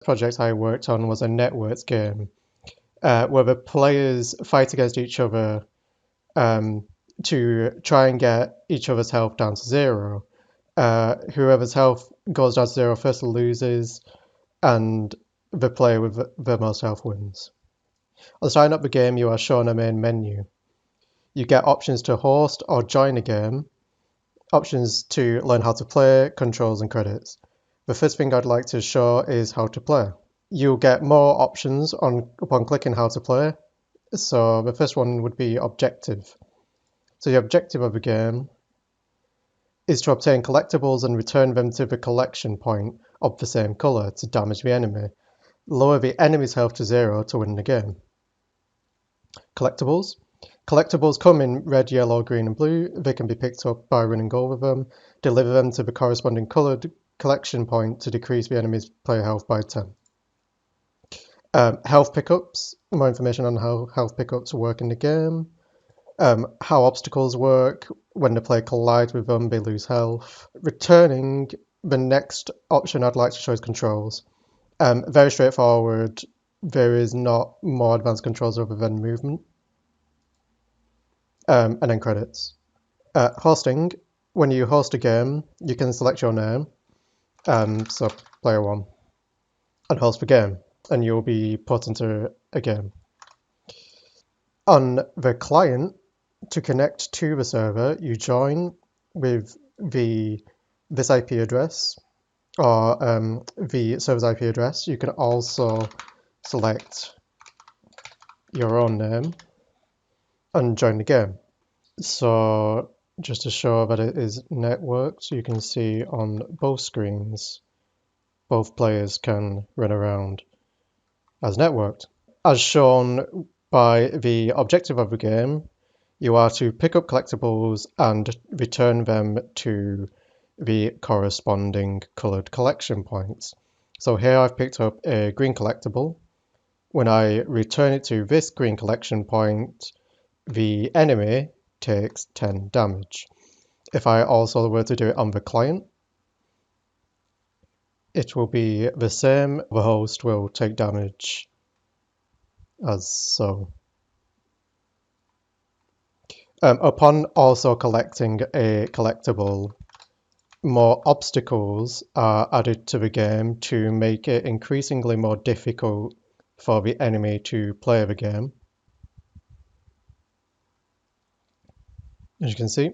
project I worked on was a networked game where the players fight against each other to try and get each other's health down to zero. Whoever's health goes down to zero first loses, and the player with the most health wins. On starting up the game, you are shown a main menu. You get options to host or join a game, options to learn how to play, controls, and credits. The first thing I'd like to show is how to play. You'll get more options upon clicking how to play. So the first one would be objective. So the objective of the game is to obtain collectibles and return them to the collection point of the same colour to damage the enemy. Lower the enemy's health to zero to win the game. Collectibles. Collectibles come in red, yellow, green and blue. They can be picked up by running over them. Deliver them to the corresponding coloured collection point to decrease the enemy's player health by 10. Health pickups. More information on how health pickups work in the game. How obstacles work. When the player collides with them, they lose health. Returning, the next option I'd like to show is controls. Very straightforward. There is not more advanced controls other than movement. And then credits. Hosting, when you host a game, you can select your name, so player 1, and host the game, and you'll be put into a game. On the client, to connect to the server, you join with this IP address, or the server's IP address. You can also select your own name and join the game. So just to show that it is networked, you can see on both screens, both players can run around as networked. As shown by the objective of the game, you are to pick up collectibles and return them to the corresponding coloured collection points. So here I've picked up a green collectible. When I return it to this green collection point, the enemy takes 10 damage. If I also were to do it on the client, it will be the same. The host will take damage as so. Upon also collecting a collectible, more obstacles are added to the game to make it increasingly more difficult for the enemy to play the game. As you can see,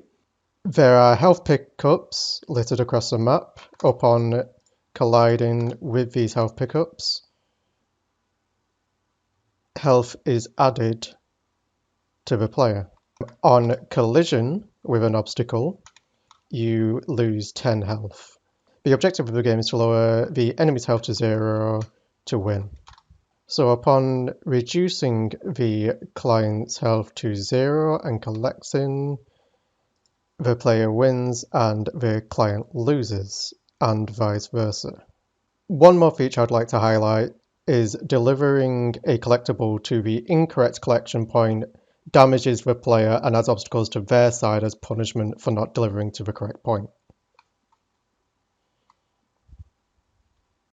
there are health pickups littered across the map. Upon colliding with these health pickups, health is added to the player. On collision with an obstacle, you lose 10 health. The objective of the game is to lower the enemy's health to 0 to win. So upon reducing the client's health to 0 and collecting, the player wins and the client loses, and vice versa. One more feature I'd like to highlight is delivering a collectible to the incorrect collection point damages the player and adds obstacles to their side as punishment for not delivering to the correct point.